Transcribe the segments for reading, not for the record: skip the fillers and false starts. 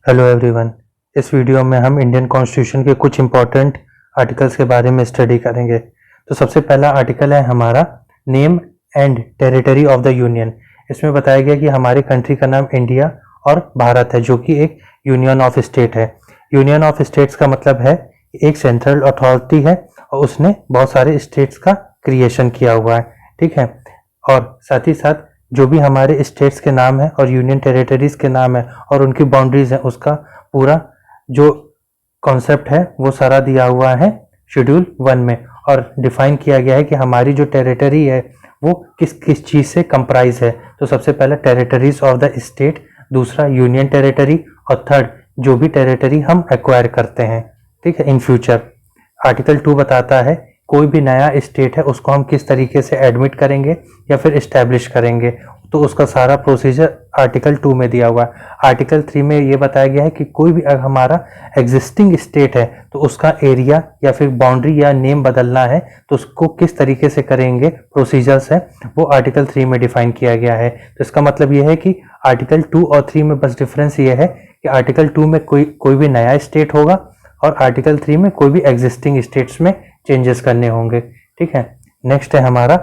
Hello everyone. इस video में हम इंडियन कॉन्स्टिट्यूशन के कुछ इंपॉर्टेंट आर्टिकल्स के बारे में स्टडी करेंगे। तो सबसे पहला आर्टिकल है हमारा name and territory of the union. इसमें बताया गया कि हमारे कंट्री का नाम इंडिया और भारत है, जो कि एक यूनियन ऑफ स्टेट है। यूनियन ऑफ स्टेट्स का मतलब है एक सेंट्रल अथॉरिटी है और उसने बहुत सारे स्टेट्स का क्रिएशन किया हुआ है, ठीक है। और साथ ही साथ जो भी हमारे स्टेट्स के नाम है और यूनियन टेरिटरीज के नाम है और उनकी बाउंड्रीज है, उसका पूरा जो कॉन्सेप्ट है वो सारा दिया हुआ है शेड्यूल 1 में। और डिफाइन किया गया है कि हमारी जो टेरिटरी है वो किस किस चीज़ से कंप्राइज है। तो सबसे पहला टेरिटरीज ऑफ द स्टेट, दूसरा यूनियन टेरिटरी, और थर्ड जो भी टेरिटरी हम एक्वायर करते हैं, ठीक है, इन फ्यूचर। आर्टिकल 2 बताता है कोई भी नया स्टेट है उसको हम किस तरीके से एडमिट करेंगे या फिर इस्टेब्लिश करेंगे, तो उसका सारा प्रोसीजर आर्टिकल 2 में दिया हुआ है। आर्टिकल 3 में ये बताया गया है कि कोई भी अगर हमारा एग्जिस्टिंग स्टेट है तो उसका एरिया या फिर बाउंड्री या नेम बदलना है तो उसको किस तरीके से करेंगे, प्रोसीजर्स है वो आर्टिकल 3 में डिफाइन किया गया है। तो इसका मतलब ये है कि आर्टिकल 2 और 3 में बस डिफरेंस ये है कि आर्टिकल 2 में कोई भी नया स्टेट होगा और आर्टिकल 3 में कोई भी एग्जिस्टिंग स्टेट्स में चेंजेस करने होंगे, ठीक है। नेक्स्ट है हमारा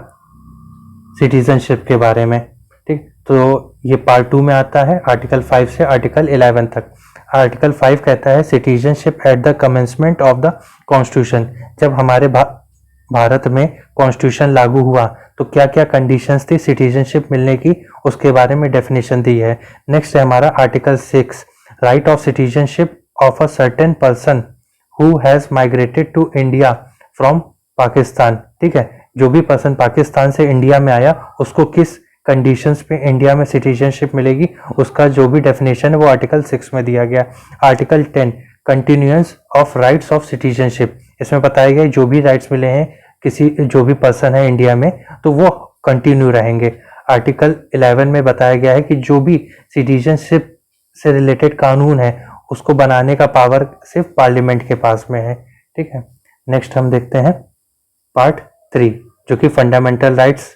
सिटीजनशिप के बारे में, ठीक। तो ये पार्ट 2 में आता है आर्टिकल 5 से आर्टिकल 11 तक। आर्टिकल 5 कहता है citizenship at the commencement of the constitution. जब हमारे भारत में कॉन्स्टिट्यूशन लागू हुआ तो क्या क्या कंडीशंस थी सिटीजनशिप मिलने की, उसके बारे में डेफिनेशन दी है। नेक्स्ट है हमारा article 6, right of citizenship of a certain person who has migrated to India from Pakistan, ठीक है। जो भी पर्सन पाकिस्तान से इंडिया में आया उसको किस कंडीशंस पे इंडिया में सिटीजनशिप मिलेगी, उसका जो भी डेफिनेशन है वो आर्टिकल 6 में दिया गया। Article 10, continuance of rights of citizenship. इसमें बताया गया जो भी राइट्स मिले हैं किसी जो भी पर्सन है इंडिया में तो वो कंटिन्यू रहेंगे। आर्टिकल 11 में बताया गया है कि जो भी सिटीजनशिप से रिलेटेड कानून है उसको बनाने का पावर सिर्फ पार्लियामेंट के पास में है, ठीक है। नेक्स्ट हम देखते हैं पार्ट 3 जो कि फंडामेंटल राइट्स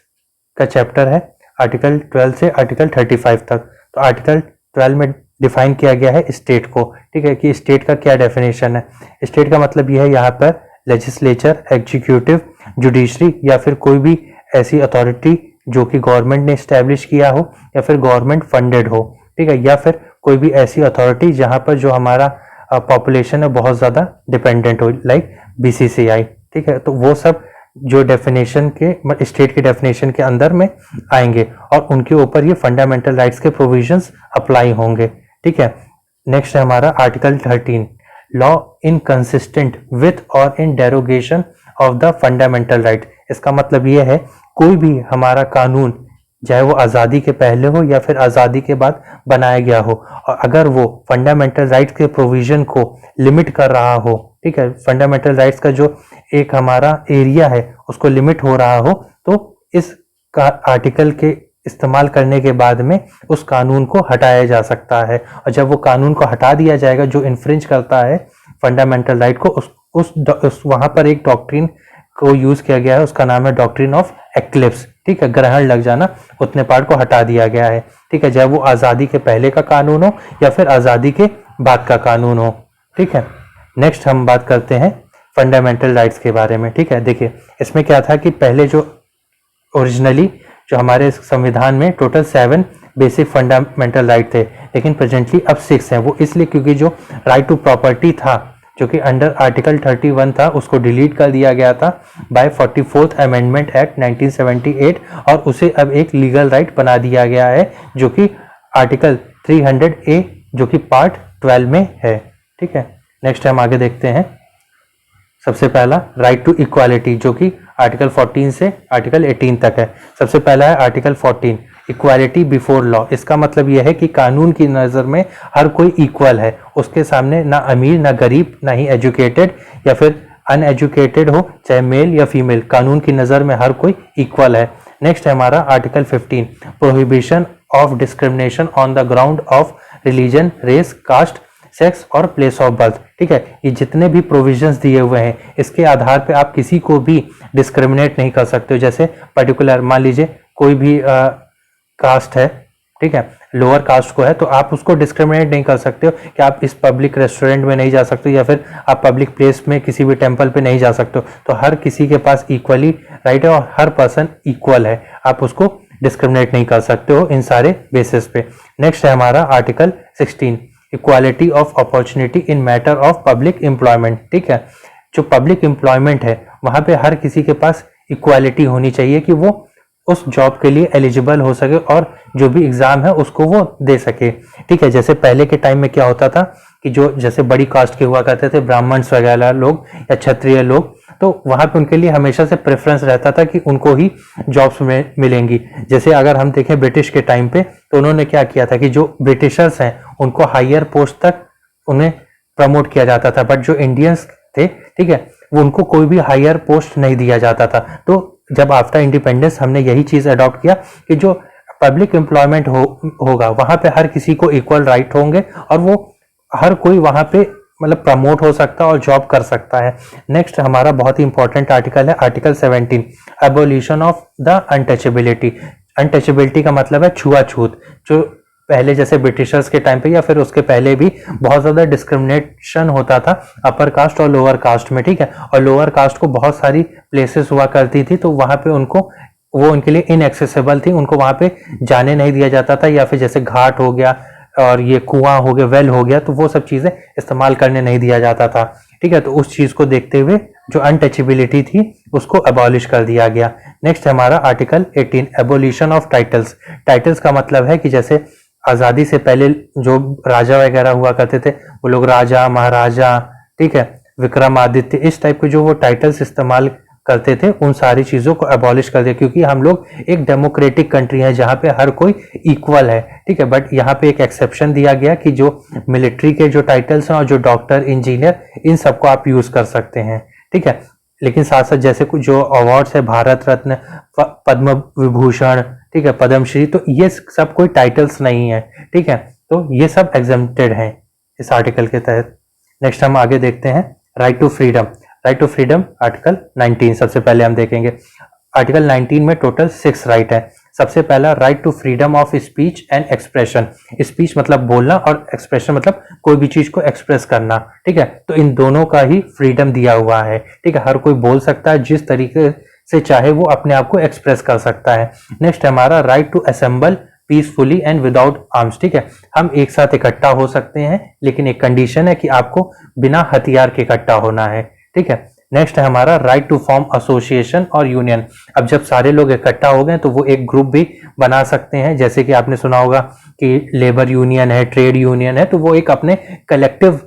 का चैप्टर है, आर्टिकल 12 से आर्टिकल 35 तक। तो आर्टिकल 12 में डिफाइन किया गया है स्टेट को, ठीक है, कि स्टेट का क्या डेफिनेशन है। स्टेट का मतलब यह है यहाँ पर लेजिस्लेचर, एग्जीक्यूटिव, जुडिशरी या फिर कोई भी ऐसी अथॉरिटी जो कि गवर्नमेंट ने इस्टेब्लिश किया हो या फिर गवर्नमेंट फंडेड हो, ठीक है, या फिर कोई भी ऐसी अथॉरिटी जहाँ पर जो हमारा पॉपुलेशन है बहुत ज़्यादा डिपेंडेंट हो, लाइक BCCI, ठीक है। तो वो सब जो डेफिनेशन के स्टेट के डेफिनेशन के अंदर में आएंगे और उनके ऊपर ये फंडामेंटल राइट्स के प्रोविजंस अप्लाई होंगे, ठीक है। नेक्स्ट है हमारा आर्टिकल 13, लॉ इनकंसिस्टेंट विथ और in derogation of the fundamental right. इसका मतलब ये है कोई भी हमारा कानून चाहे वो आज़ादी के पहले हो या फिर आज़ादी के बाद बनाया गया हो, और अगर वो फंडामेंटल राइट्स के प्रोविजन को लिमिट कर रहा हो, ठीक है, फंडामेंटल राइट्स का जो एक हमारा एरिया है उसको लिमिट हो रहा हो, तो इस आर्टिकल के इस्तेमाल करने के बाद में उस कानून को हटाया जा सकता है। और जब वो कानून को हटा दिया जाएगा जो इन्फ्रिंज करता है फंडामेंटल राइट को, उस वहाँ पर एक डॉक्ट्रिन को यूज किया गया है, उसका नाम है डॉक्ट्रिन ऑफ एक्लिप्स, ठीक है, ग्रहण लग जाना, उतने पार्ट को हटा दिया गया है, ठीक है, चाहे वो आज़ादी के पहले का कानून हो या फिर आज़ादी के बाद का कानून हो, ठीक है। नेक्स्ट हम बात करते हैं फंडामेंटल राइट्स के बारे में, ठीक है। देखिए इसमें क्या था कि पहले जो ओरिजिनली जो हमारे संविधान में टोटल 7 बेसिक फंडामेंटल राइट थे, लेकिन प्रेजेंटली अब 6 हैं। वो इसलिए क्योंकि जो राइट टू प्रॉपर्टी था जो कि अंडर आर्टिकल 31 था उसको डिलीट कर दिया गया था बाय 44th अमेंडमेंट एक्ट 1978, और उसे अब एक लीगल राइट बना दिया गया है जो कि आर्टिकल 300A जो कि पार्ट 12 में है, ठीक है। नेक्स्ट हम आगे देखते हैं। सबसे पहला राइट टू इक्वालिटी जो कि आर्टिकल 14 से आर्टिकल 18 तक है। सबसे पहला है आर्टिकल 14, इक्वालिटी बिफोर लॉ। इसका मतलब यह है कि कानून की नज़र में हर कोई इक्वल है, उसके सामने ना अमीर ना गरीब ना ही एजुकेटेड या फिर अनएजुकेटेड हो, चाहे मेल या फीमेल, कानून की नज़र में हर कोई इक्वल है। नेक्स्ट है हमारा article 15, prohibition of discrimination on the ground of religion, race, caste, sex और प्लेस ऑफ बर्थ, ठीक है। ये जितने भी प्रोविजंस दिए हुए हैं इसके आधार पे आप किसी को भी डिस्क्रिमिनेट नहीं कर सकते हो। जैसे पर्टिकुलर मान लीजिए कोई भी कास्ट है ठीक है, लोअर कास्ट को है तो आप उसको डिस्क्रिमिनेट नहीं कर सकते हो कि आप इस पब्लिक रेस्टोरेंट में नहीं जा सकते या फिर आप पब्लिक प्लेस में किसी भी टेम्पल पे नहीं जा सकते हो। तो हर किसी के पास इक्वली राइट है और हर पर्सन इक्वल है, आप उसको डिस्क्रिमिनेट नहीं कर सकते हो इन सारे बेसिस पे। नेक्स्ट है हमारा article 16, equality of opportunity in matter of public employment. ठीक है, जो पब्लिक एम्प्लॉयमेंट है वहां पे हर किसी के पास इक्वालिटी होनी चाहिए कि वो उस जॉब के लिए एलिजिबल हो सके और जो भी एग्जाम है उसको वो दे सके। ठीक है, जैसे पहले के टाइम में क्या होता था कि जो जैसे बड़ी कास्ट के हुआ करते थे, ब्राह्मण्स वगैरह लोग या क्षत्रिय लोग, तो वहां पे उनके लिए हमेशा से प्रेफरेंस रहता था कि उनको ही जॉब्स में मिलेंगी। जैसे अगर हम देखें ब्रिटिश के टाइम पे, तो उन्होंने क्या किया था कि जो ब्रिटिशर्स हैं उनको हायर पोस्ट तक उन्हें प्रमोट किया जाता था, बट जो इंडियंस थे, ठीक है, वो उनको कोई भी हायर पोस्ट नहीं दिया जाता था। तो जब आफ्टर इंडिपेंडेंस हमने यही चीज अडॉप्ट किया कि जो पब्लिक एम्प्लॉयमेंट होगा वहां पे हर किसी को इक्वल राइट होंगे और वो हर कोई वहां पे मतलब प्रमोट हो सकता है और जॉब कर सकता है। नेक्स्ट हमारा बहुत ही इंपॉर्टेंट आर्टिकल है article 17, abolition of the untouchability. Untouchability का मतलब है छुआछूत। जो पहले जैसे ब्रिटिशर्स के टाइम पे या फिर उसके पहले भी बहुत ज्यादा डिस्क्रिमिनेशन होता था अपर कास्ट और लोअर कास्ट में। ठीक है, और लोअर कास्ट को बहुत सारी प्लेसेस हुआ करती थी तो वहां पे उनको वो उनके लिए इनएक्सेसिबल थी, उनको वहां पे जाने नहीं दिया जाता था, या फिर जैसे घाट हो गया और ये कुआं हो गया, वेल हो गया, तो वो सब चीजें इस्तेमाल करने नहीं दिया जाता था। ठीक है, तो उस चीज को देखते हुए जो अनटचेबिलिटी थी उसको अबॉलिश कर दिया गया। नेक्स्ट हमारा article 18, abolition of titles. Titles का मतलब है कि जैसे आजादी से पहले जो राजा वगैरह हुआ करते थे वो लोग राजा, महाराजा, ठीक है, विक्रमादित्य, इस टाइप के जो वो टाइटल्स इस्तेमाल करते थे उन सारी चीजों को अबॉलिश कर दिया, क्योंकि हम लोग एक डेमोक्रेटिक कंट्री है जहां पे हर कोई इक्वल है। ठीक है, बट यहाँ पे एक एक्सेप्शन दिया गया कि जो मिलिट्री के जो टाइटल्स हैं और जो डॉक्टर, इंजीनियर, इन सबको आप यूज कर सकते हैं। ठीक है, लेकिन साथ साथ जैसे कुछ जो अवार्ड्स है, भारत रत्न, पद्म विभूषण, ठीक है, पद्मश्री, तो ये सब कोई टाइटल्स नहीं है। ठीक है, तो ये सब एग्जेम्प्टेड हैं इस आर्टिकल के तहत। नेक्स्ट हम आगे देखते हैं right to freedom. Right to freedom article 19 सबसे पहले हम देखेंगे। आर्टिकल 19 में टोटल 6 राइट है। सबसे पहला right to freedom of speech and expression. Speech मतलब बोलना और एक्सप्रेशन मतलब कोई भी चीज को एक्सप्रेस करना। ठीक है, तो इन दोनों का ही फ्रीडम दिया हुआ है। ठीक है, हर कोई बोल सकता है, जिस तरीके से चाहे वो अपने आप को एक्सप्रेस कर सकता है। नेक्स्ट हमारा right to assemble peacefully and without arms. ठीक है, हम एक साथ इकट्ठा हो सकते हैं, लेकिन एक कंडीशन है कि आपको बिना हथियार के इकट्ठा होना है। ठीक है, नेक्स्ट है हमारा राइट टू फॉर्म एसोसिएशन और यूनियन। अब जब सारे लोग इकट्ठा हो गए तो वो एक ग्रुप भी बना सकते हैं, जैसे कि आपने सुना होगा कि लेबर यूनियन है, ट्रेड यूनियन है, तो वो एक अपने कलेक्टिव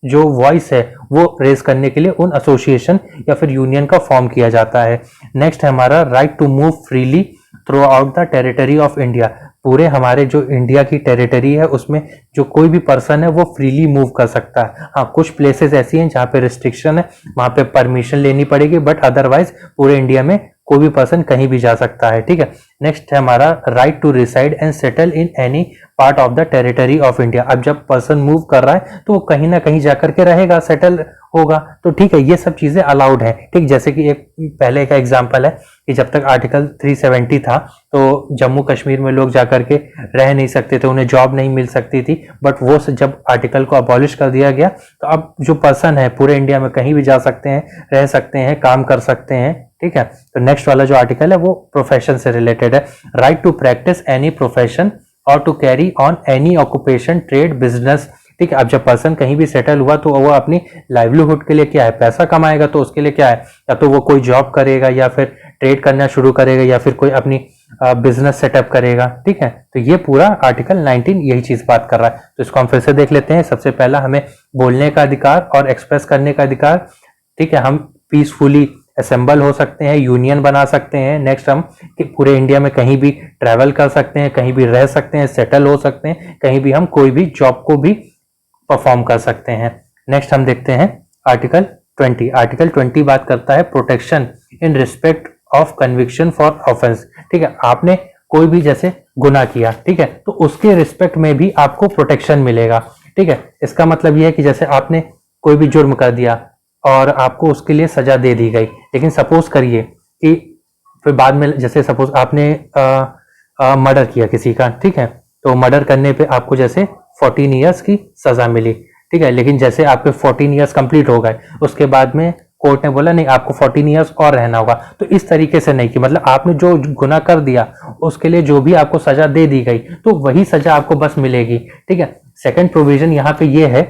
जो वॉइस है वो रेज करने के लिए उन एसोसिएशन या फिर यूनियन का फॉर्म किया जाता है। नेक्स्ट है हमारा right to move freely throughout the territory of India. पूरे हमारे जो इंडिया की टेरिटरी है उसमें जो कोई भी पर्सन है वो फ्रीली मूव कर सकता है। हाँ, कुछ प्लेसेस ऐसी हैं जहाँ पे रिस्ट्रिक्शन है, वहां पे परमिशन लेनी पड़ेगी, बट अदरवाइज पूरे इंडिया में कोई भी पर्सन कहीं भी जा सकता है। ठीक है, नेक्स्ट है हमारा right to reside and settle in any part of the territory of India. अब जब पर्सन मूव कर रहा है तो वो कहीं ना कहीं जाकर के रहेगा, सेटल होगा, तो ठीक है, ये सब चीजें अलाउड है। ठीक, जैसे कि एक पहले का एग्जांपल है कि जब तक आर्टिकल 370 था तो जम्मू कश्मीर में लोग जाकर के रह नहीं सकते थे, उन्हें जॉब नहीं मिल सकती थी, बट वो जब आर्टिकल को अबॉलिश कर दिया गया तो अब जो पर्सन है पूरे इंडिया में कहीं भी जा सकते हैं, रह सकते हैं, काम कर सकते हैं। ठीक है, तो नेक्स्ट वाला जो आर्टिकल है वो प्रोफेशन से रिलेटेड है। Right to practise any profession और to carry on any occupation, trade, business. ठीक है, अब जब पर्सन कहीं भी सेटल हुआ तो वो अपनी लाइवलीहुड के लिए क्या है, पैसा कमाएगा, तो उसके लिए क्या है, या तो वो कोई जॉब करेगा या फिर ट्रेड करना शुरू करेगा या फिर कोई अपनी बिजनेस सेटअप करेगा। ठीक है, तो ये पूरा आर्टिकल 19 यही चीज बात कर रहा है। तो इसको हम फिर से देख लेते हैं। सबसे पहला हमें बोलने का अधिकार और एक्सप्रेस करने का अधिकार। ठीक है, हम पीसफुली असेंबल हो सकते हैं, यूनियन बना सकते हैं। नेक्स्ट हम कि पूरे इंडिया में कहीं भी ट्रैवल कर सकते हैं, कहीं भी रह सकते हैं, सेटल हो सकते हैं, कहीं भी हम कोई भी जॉब को भी परफॉर्म कर सकते हैं। नेक्स्ट हम देखते हैं आर्टिकल 20। आर्टिकल 20 बात करता है protection in respect of conviction for offence. ठीक है, आपने कोई भी जैसे गुनाह किया, ठीक है, तो उसके रिस्पेक्ट में भी आपको प्रोटेक्शन मिलेगा। ठीक है, इसका मतलब यह है कि जैसे आपने कोई भी जुर्म कर दिया और आपको उसके लिए सजा दे दी गई, लेकिन सपोज करिए कि फिर बाद में जैसे सपोज आपने मर्डर किया किसी का, ठीक है, तो मर्डर करने पे आपको जैसे 14 ईयर्स की सजा मिली, ठीक है। लेकिन जैसे आपके 14 ईयर्स कंप्लीट हो गए, उसके बाद में कोर्ट ने बोला नहीं आपको 14 ईयर्स और रहना होगा। तो इस तरीके से नहीं कि मतलब आपने जो गुनाह कर दिया उसके लिए जो भी आपको सजा दे दी गई तो वही सजा आपको बस मिलेगी, ठीक है। सेकंड प्रोविजन यहाँ पे ये है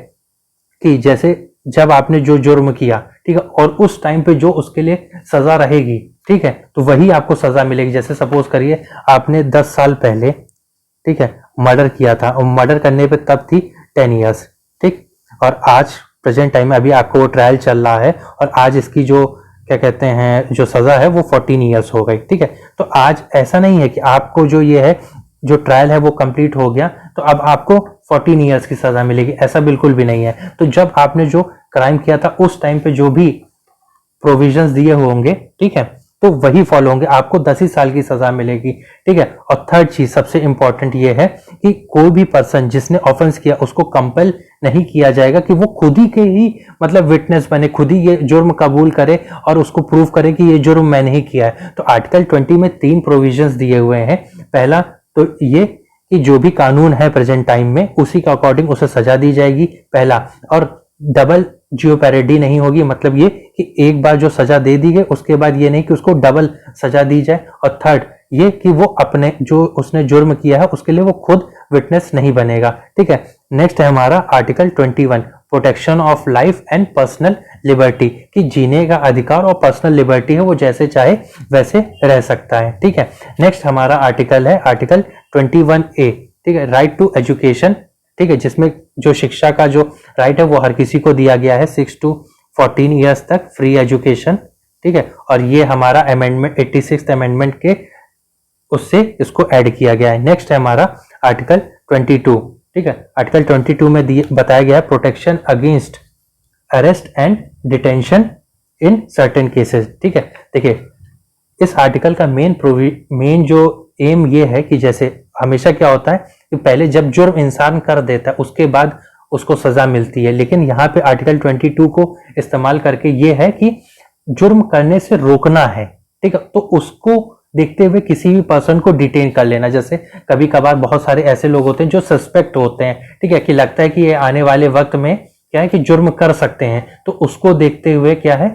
कि जैसे जब आपने जो जुर्म किया, ठीक है, और उस टाइम पे जो उसके लिए सजा रहेगी, ठीक है, तो वही आपको सजा मिलेगी। जैसे सपोज करिए आपने 10 साल पहले, ठीक है, मर्डर किया था और मर्डर करने पे तब थी 10 ईयर्स, ठीक, और आज प्रेजेंट टाइम में अभी आपको वो ट्रायल चल रहा है और आज इसकी जो क्या कहते हैं जो सजा है वो 14 ईयर्स हो गई, ठीक है। तो आज ऐसा नहीं है कि आपको जो ये है जो ट्रायल है वो कंप्लीट हो गया तो अब आपको 14 ईयर्स की सजा मिलेगी, ऐसा बिल्कुल भी नहीं है। तो जब आपने जो क्राइम किया था उस टाइम पे जो भी प्रोविजंस दिए होंगे, ठीक है, तो वही फॉलो होंगे, आपको 10 ही साल की सजा मिलेगी, ठीक है। और थर्ड चीज सबसे इंपॉर्टेंट ये है कि कोई भी पर्सन जिसने ऑफेंस किया उसको कंपेल नहीं किया जाएगा कि वो खुद ही के ही मतलब विटनेस बने, खुद ही ये जुर्म कबूल करे और उसको प्रूव करे कि ये जुर्म मैंने ही किया है। तो आर्टिकल 20 में 3 प्रोविजंस दिए हुए हैं। पहला तो ये कि जो भी कानून है प्रेजेंट टाइम में उसी के अकॉर्डिंग उसे सजा दी जाएगी, पहला। और डबल जियोपैरिडी नहीं होगी, मतलब ये कि एक बार जो सजा दे दी गई उसके बाद ये नहीं कि उसको डबल सजा दी जाए। और थर्ड ये कि वो अपने जो उसने जुर्म किया है उसके लिए वो खुद विटनेस नहीं बनेगा, ठीक है। नेक्स्ट है हमारा article 21 protection of life and personal liberty, कि जीने का अधिकार और पर्सनल लिबर्टी है वो जैसे चाहे वैसे रह सकता है, ठीक है। नेक्स्ट हमारा आर्टिकल है आर्टिकल 21A, ठीक है, राइट टू एजुकेशन, ठीक है, जिसमें जो शिक्षा का जो राइट है वो हर किसी को दिया गया है 6 to 14 ईयर्स तक फ्री एजुकेशन, ठीक है। और ये हमारा अमेंडमेंट 86th अमेंडमेंट के उससे इसको ऐड किया गया है। नेक्स्ट है हमारा आर्टिकल 22, ठीक है। आर्टिकल 22 में बताया गया है protection against arrest and detention in certain cases, ठीक है। देखिए इस आर्टिकल का मेन जो एम ये है कि जैसे हमेशा क्या होता है कि पहले जब जुर्म इंसान कर देता है उसके बाद उसको सजा मिलती है, लेकिन यहाँ पे आर्टिकल 22 को इस्तेमाल करके ये है कि जुर्म करने से रोकना है, ठीक है। तो उसको देखते हुए किसी भी पर्सन को डिटेन कर लेना, जैसे कभी कभार बहुत सारे ऐसे लोग होते हैं जो सस्पेक्ट होते हैं, ठीक है, कि लगता है कि ये आने वाले वक्त में क्या है कि जुर्म कर सकते हैं, तो उसको देखते हुए क्या है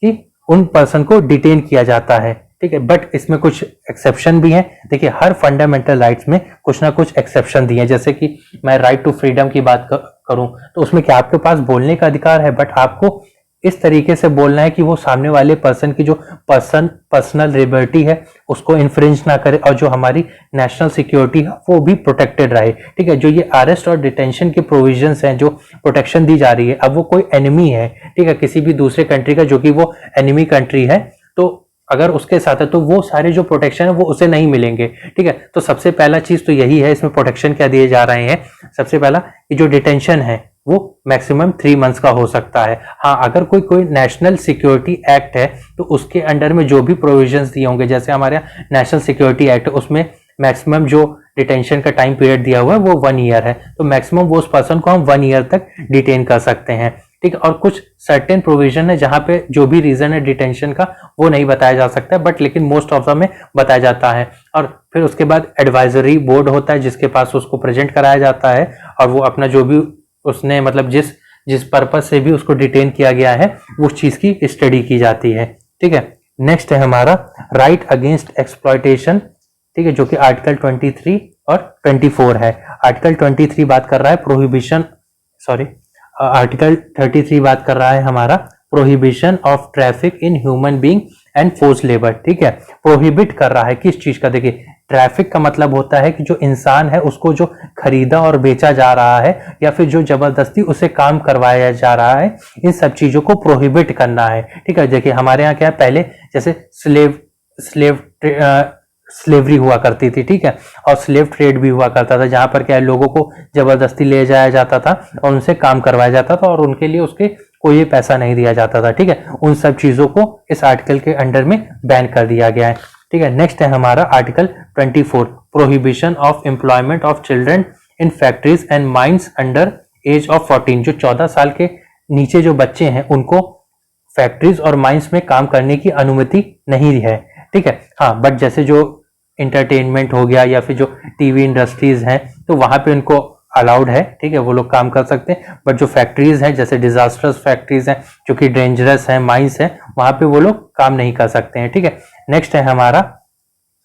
कि उन पर्सन को डिटेन किया जाता है, ठीक है। बट इसमें कुछ एक्सेप्शन भी हैं। देखिए हर फंडामेंटल राइट्स में कुछ ना कुछ एक्सेप्शन दिए हैं, जैसे कि मैं राइट टू फ्रीडम की बात करूं तो उसमें क्या आपके पास बोलने का अधिकार है, बट आपको इस तरीके से बोलना है कि वो सामने वाले पर्सन की जो पर्सनल लिबर्टी है उसको इन्फ्रिंज ना करे और जो हमारी नेशनल सिक्योरिटी है वो भी प्रोटेक्टेड रहे, ठीक है। जो ये अरेस्ट और डिटेंशन के प्रोविजंस हैं जो प्रोटेक्शन दी जा रही है, अब वो कोई एनिमी है, ठीक है, किसी भी दूसरे कंट्री का जो कि वो एनिमी कंट्री है, तो अगर उसके साथ है तो वो सारे जो प्रोटेक्शन है वो उसे नहीं मिलेंगे, ठीक है। तो सबसे पहला चीज तो यही है, इसमें प्रोटेक्शन क्या दिए जा रहे हैं। सबसे पहला कि जो डिटेंशन है वो मैक्सिमम 3 मंथ्स का हो सकता है। हाँ अगर कोई नेशनल सिक्योरिटी एक्ट है तो उसके अंडर में जो भी प्रोविजंस दिए होंगे, जैसे हमारे यहाँ नेशनल सिक्योरिटी एक्ट है उसमें मैक्सिमम जो डिटेंशन का टाइम पीरियड दिया हुआ है वो 1 ईयर है, तो मैक्सिमम वो उस पर्सन को हम 1 ईयर तक डिटेन कर सकते हैं, ठीक है। और कुछ सर्टेन प्रोविजन है जहां पे जो भी रीजन है डिटेंशन का वो नहीं बताया जा सकता है, बट लेकिन मोस्ट ऑफ द में बताया जाता है। और फिर उसके बाद एडवाइजरी बोर्ड होता है जिसके पास उसको प्रेजेंट कराया जाता है और वो अपना जो भी उसने मतलब जिस पर्पज से भी उसको डिटेन किया गया है उस चीज की स्टडी की जाती है, ठीक है। नेक्स्ट है हमारा राइट अगेंस्ट एक्सप्लॉयटेशन, ठीक है, जो कि आर्टिकल 23 और 24 है। आर्टिकल 23 बात कर रहा है प्रोहिबिशन, सॉरी आर्टिकल 33 बात कर रहा है हमारा prohibition of traffic in human being and force labour, ठीक है। प्रोहिबिट कर रहा है किस चीज का, देखिए ट्रैफिक का मतलब होता है कि जो इंसान है उसको जो खरीदा और बेचा जा रहा है या फिर जो जबरदस्ती उसे काम करवाया जा रहा है, इन सब चीजों को प्रोहिबिट करना है, ठीक है। देखिए हमारे यहाँ क्या है, पहले जैसे स्लेवरी हुआ करती थी, ठीक है, और स्लेव ट्रेड भी हुआ करता था जहां पर क्या है लोगों को जबरदस्ती ले जाया जाता था और उनसे काम करवाया जाता था और उनके लिए उसके कोई पैसा नहीं दिया जाता था, ठीक है। उन सब चीजों को इस आर्टिकल के अंडर में बैन कर दिया गया है, ठीक है। नेक्स्ट है हमारा article 24 prohibition of employment of children in factories and mines under as of 14, जो 14 साल के नीचे जो बच्चे हैं उनको फैक्ट्रीज और माइंस में काम करने की अनुमति नहीं है, ठीक है। हाँ बट जैसे जो इंटरटेनमेंट हो गया या फिर जो टीवी इंडस्ट्रीज हैं तो वहां पे उनको अलाउड है, ठीक है, वो लोग काम कर सकते हैं। बट जो फैक्ट्रीज हैं जैसे डिजास्टर्स फैक्ट्रीज हैं जो कि डेंजरस है, माइंस है, वहां पे वो लोग काम नहीं कर सकते हैं, ठीक है। नेक्स्ट है हमारा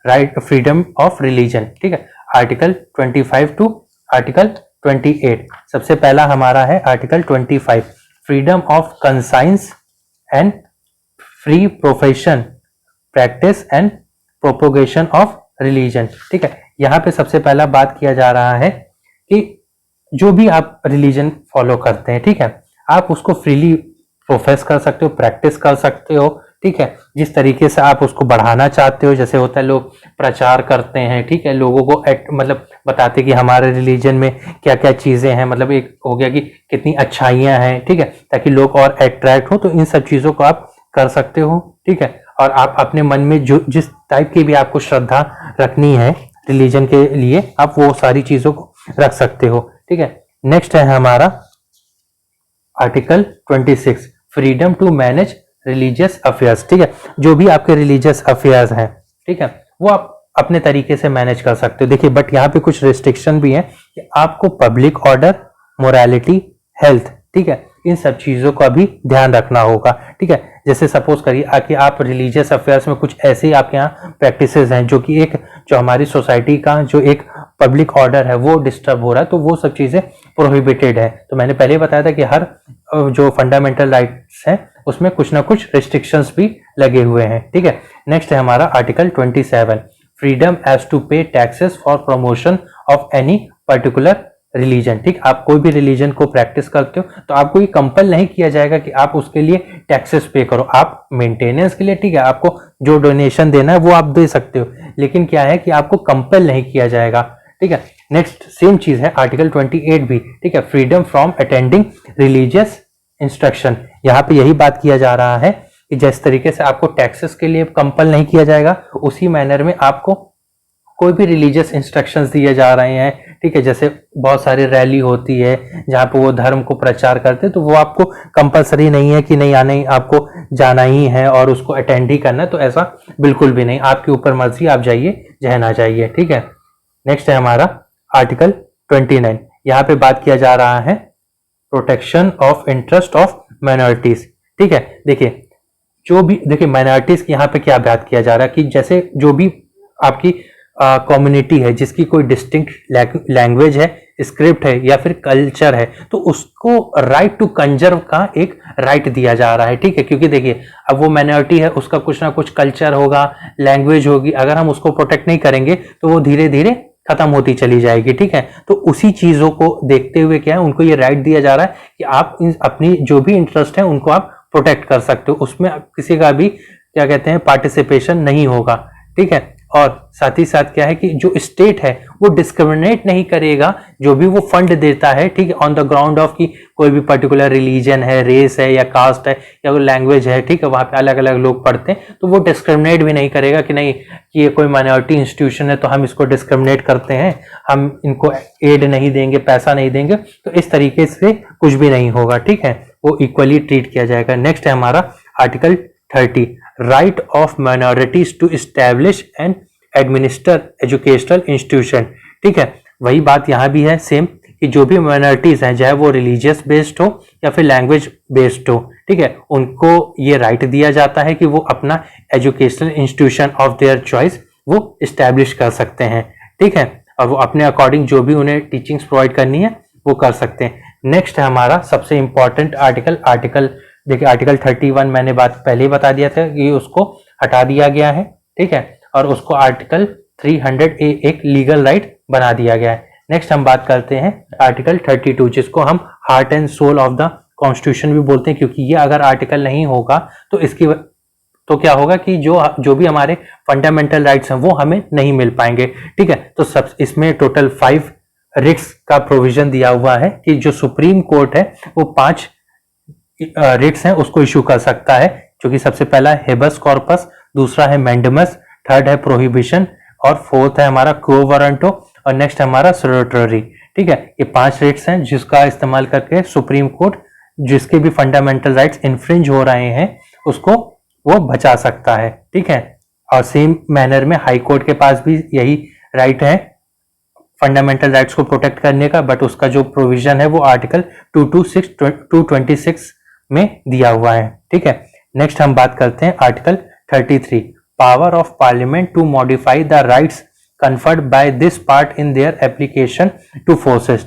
राइट फ्रीडम ऑफ रिलीजन, ठीक है, आर्टिकल 25 टू आर्टिकल 28। सबसे पहला हमारा है article 25, freedom of conscience and free profession practice and propagation of religion, ठीक है। यहाँ पे सबसे पहला बात किया जा रहा है कि जो भी आप रिलीजन फॉलो करते हैं, ठीक है, आप उसको फ्रीली प्रोफेस कर सकते हो, प्रैक्टिस कर सकते हो, ठीक है, जिस तरीके से आप उसको बढ़ाना चाहते हो। जैसे होता है लोग प्रचार करते हैं, ठीक है, लोगों को मतलब बताते कि हमारे रिलीजन में क्या क्या चीजें हैं, मतलब एक हो गया कि कितनी अच्छाइयां हैं, ठीक है, ताकि लोग और अट्रैक्ट हो। तो इन सब चीजों को आप कर सकते हो, ठीक है। और आप अपने मन में जो जिस टाइप की भी आपको श्रद्धा रखनी है रिलीजन के लिए, आप वो सारी चीजों को रख सकते हो, ठीक है। नेक्स्ट है हमारा article 26, freedom to manage religious affairs, ठीक है। जो भी आपके रिलीजियस अफेयर्स हैं, ठीक है, वो आप अपने तरीके से मैनेज कर सकते हो। देखिए बट यहाँ पे कुछ रिस्ट्रिक्शन भी है कि आपको पब्लिक ऑर्डर, मोरालिटी, हेल्थ, ठीक है, इन सब चीजों का भी ध्यान रखना होगा, ठीक है। जैसे सपोज करिए कि आप रिलीजियस अफेयर्स में कुछ ऐसे आपके यहाँ प्रैक्टिसेस हैं जो कि जो हमारी सोसाइटी का जो एक पब्लिक ऑर्डर है वो डिस्टर्ब हो रहा है, तो वो सब चीजें प्रोहिबिटेड है। तो मैंने पहले बताया था कि हर जो फंडामेंटल राइट्स हैं उसमें कुछ ना कुछ रिस्ट्रिक्शंस भी लगे हुए हैं, ठीक है। नेक्स्ट है हमारा आर्टिकल 27, फ्रीडम एज टू पे taxes for promotion of any particular religion, ठीक। आप कोई भी रिलीजन को प्रैक्टिस करते हो तो आपको ये कंपल नहीं किया जाएगा कि आप उसके लिए टैक्सेस पे करो। आप मेंटेनेंस के लिए, ठीक है, आपको जो डोनेशन देना है वो आप दे सकते हो, लेकिन क्या है कि आपको कंपल नहीं किया जाएगा, ठीक है। नेक्स्ट सेम चीज है आर्टिकल 28 भी, ठीक है, freedom from attending religious instruction. यहाँ पे यही बात किया जा रहा है कि जिस तरीके से आपको टैक्सेस के लिए कंपल नहीं किया जाएगा, उसी मैनर में आपको कोई भी रिलीजियस इंस्ट्रक्शंस दिए जा रहे हैं, ठीक है। जैसे बहुत सारी रैली होती है जहाँ पे वो धर्म को प्रचार करते हैं, तो वो आपको कंपलसरी नहीं है कि नहीं आने, आपको जाना ही है और उसको अटेंड ही करना है, तो ऐसा बिल्कुल भी नहीं, आपके ऊपर मर्जी, आप जाइए चाहे ना जाइए, ठीक है। नेक्स्ट है हमारा आर्टिकल 29, यहाँ पे बात किया जा रहा है protection of interest of minorities, ठीक है। देखिए जो भी, देखिए माइनॉरिटीज की यहाँ पे क्या बात किया जा रहा है कि जैसे जो भी आपकी कम्युनिटी है जिसकी कोई डिस्टिंक्ट लैंग्वेज है, स्क्रिप्ट है या फिर कल्चर है, तो उसको राइट टू कंजर्व का एक राइट दिया जा रहा है, ठीक है। क्योंकि देखिए अब वो माइनॉरिटी है, उसका कुछ ना कुछ कल्चर होगा, लैंग्वेज होगी, अगर हम उसको प्रोटेक्ट नहीं करेंगे तो वो धीरे धीरे खत्म होती चली जाएगी, ठीक है। तो उसी चीजों को देखते हुए क्या है, उनको ये राइट दिया जा रहा है कि आप अपनी जो भी इंटरेस्ट है उनको आप प्रोटेक्ट कर सकते हो, उसमें किसी का भी क्या कहते हैं पार्टिसिपेशन नहीं होगा, ठीक है। और साथ ही साथ क्या है कि जो स्टेट है वो डिस्क्रिमिनेट नहीं करेगा जो भी वो फंड देता है, ठीक है, ऑन द ग्राउंड ऑफ कि कोई भी पर्टिकुलर रिलीजन है, रेस है या कास्ट है या लैंग्वेज है, ठीक है, वहां पे अलग अलग लोग पढ़ते हैं, तो वो डिस्क्रिमिनेट भी नहीं करेगा कि नहीं कि ये कोई माइनॉरिटी इंस्टीट्यूशन है तो हम इसको डिस्क्रिमिनेट करते हैं, हम इनको एड नहीं देंगे, पैसा नहीं देंगे, तो इस तरीके से कुछ भी नहीं होगा, ठीक है, वो इक्वली ट्रीट किया जाएगा। नेक्स्ट है हमारा article 30, right of minorities to establish and administer educational institution, ठीक है। वही बात यहाँ भी है सेम कि जो भी माइनॉरिटीज हैं, चाहे वो रिलीजियस बेस्ड हो या फिर लैंग्वेज बेस्ड हो, ठीक है, उनको ये राइट दिया जाता है कि वो अपना educational institution of their choice वो इस्टेब्लिश कर सकते हैं, ठीक है, और वो अपने अकॉर्डिंग जो भी उन्हें टीचिंग्स प्रोवाइड करनी है वो कर सकते हैं। नेक्स्ट है हमारा सबसे इंपॉर्टेंट आर्टिकल देखिए आर्टिकल 31 मैंने बात पहले ही बता दिया था कि उसको हटा दिया गया है, ठीक है, और उसको आर्टिकल 300A एक लीगल राइट बना दिया गया है। नेक्स्ट हम बात करते हैं आर्टिकल 32 जिसको हम heart and soul of the constitution भी बोलते हैं, क्योंकि ये अगर आर्टिकल नहीं होगा तो इसकी तो क्या होगा कि जो भी हमारे फंडामेंटल राइट्स हैं वो हमें नहीं मिल पाएंगे, ठीक है। तो सब इसमें टोटल 5 रिट्स का प्रोविजन दिया हुआ है कि जो सुप्रीम कोर्ट है वो 5 रिट्स हैं उसको इशू कर सकता है, जो कि सबसे पहला है हेबस कॉर्पस, दूसरा है मैंडेमस, थर्ड है प्रोहिबिशन और फोर्थ है हमारा क्वो वारंटो और नेक्स्ट हमारा सर्टरी, ठीक है। ये 5 रिट्स हैं जिसका इस्तेमाल करके सुप्रीम कोर्ट जिसके भी फंडामेंटल राइट्स इन्फ्रिंज हो रहे हैं उसको वो बचा सकता है, ठीक है। और सेम मैनर में हाई कोर्ट के पास भी यही राइट है फंडामेंटल राइट्स को प्रोटेक्ट करने का, बट उसका जो प्रोविजन है वो आर्टिकल 226 में दिया हुआ है। ठीक है, नेक्स्ट हम बात करते हैं article 33, power of parliament to modify the rights conferred by this part in their application to forces.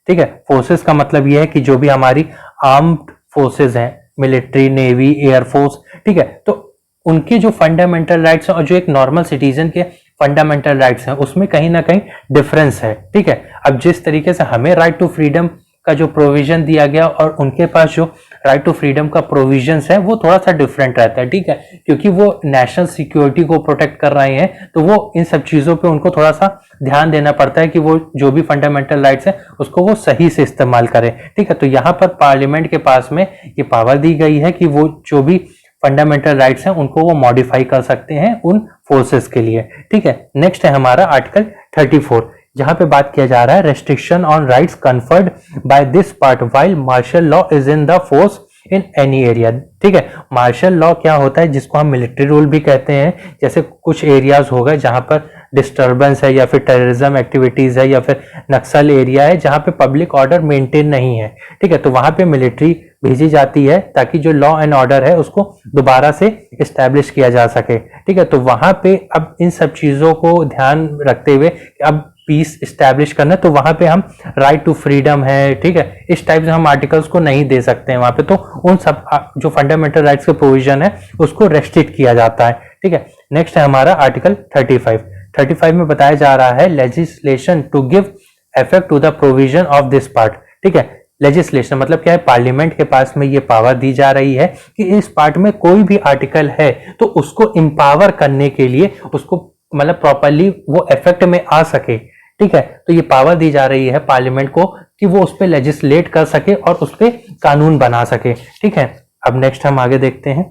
ठीक है, फोर्सेस का मतलब यह है कि जो भी हमारी आर्म्ड फोर्सेस हैं, मिलिट्री, नेवी, एयरफोर्स, ठीक है, तो उनके जो फंडामेंटल राइट्स हैं और जो एक नॉर्मल सिटीजन के फंडामेंटल राइट्स हैं उसमें कहीं ना कहीं डिफरेंस है। ठीक है, अब जिस तरीके से हमें राइट टू फ्रीडम का जो प्रोविजन दिया गया और उनके पास जो राइट टू फ्रीडम का प्रोविजंस है वो थोड़ा सा डिफरेंट रहता है। ठीक है, क्योंकि वो नेशनल सिक्योरिटी को प्रोटेक्ट कर रहे हैं तो वो इन सब चीजों पे उनको थोड़ा सा ध्यान देना पड़ता है कि वो जो भी फंडामेंटल राइट्स है उसको वो सही से इस्तेमाल करें। ठीक है, तो यहाँ पर पार्लियामेंट के पास में ये पावर दी गई है कि वो जो भी फंडामेंटल राइट्स हैं उनको वो मॉडिफाई कर सकते हैं उन फोर्सेस के लिए। ठीक है, नेक्स्ट है हमारा आर्टिकल 34, जहां पे बात किया जा रहा है restriction on rights conferred by this part while martial law is in the force in any area. ठीक है, मार्शल लॉ क्या होता है, जिसको हम मिलिट्री रूल भी कहते हैं। जैसे कुछ एरियाज हो गए जहां पर डिस्टर्बेंस है या फिर टेररिज्म एक्टिविटीज है या फिर नक्सल एरिया है जहां पे पब्लिक ऑर्डर मेंटेन नहीं है। ठीक है, तो वहां पे मिलिट्री भेजी जाती है ताकि जो लॉ एंड ऑर्डर है उसको दोबारा से इस्टेब्लिश किया जा सके। ठीक है, तो वहां पे अब इन सब चीजों को ध्यान रखते हुए अब पीस इस्टेब्लिश करना, तो वहां पे हम राइट टू फ्रीडम है, ठीक है, इस टाइप से हम आर्टिकल्स को नहीं दे सकते हैं वहां पे। तो उन सब जो फंडामेंटल राइट्स के प्रोविजन है उसको रेस्ट्रिक्ट किया जाता है। ठीक है, नेक्स्ट है हमारा आर्टिकल 35 में बताया जा रहा है legislation to give effect to the provision of this part. ठीक है, लेजिस्लेशन मतलब क्या है, पार्लियामेंट के पास में ये पावर दी जा रही है कि इस पार्ट में कोई भी आर्टिकल है तो उसको एम्पावर करने के लिए उसको मतलब प्रॉपरली वो इफेक्ट में आ सके। ठीक है, तो ये पावर दी जा रही है पार्लियामेंट को कि वो उस पर लेजिस्लेट कर सके और उस पर कानून बना सके। ठीक है, अब नेक्स्ट हम आगे देखते हैं।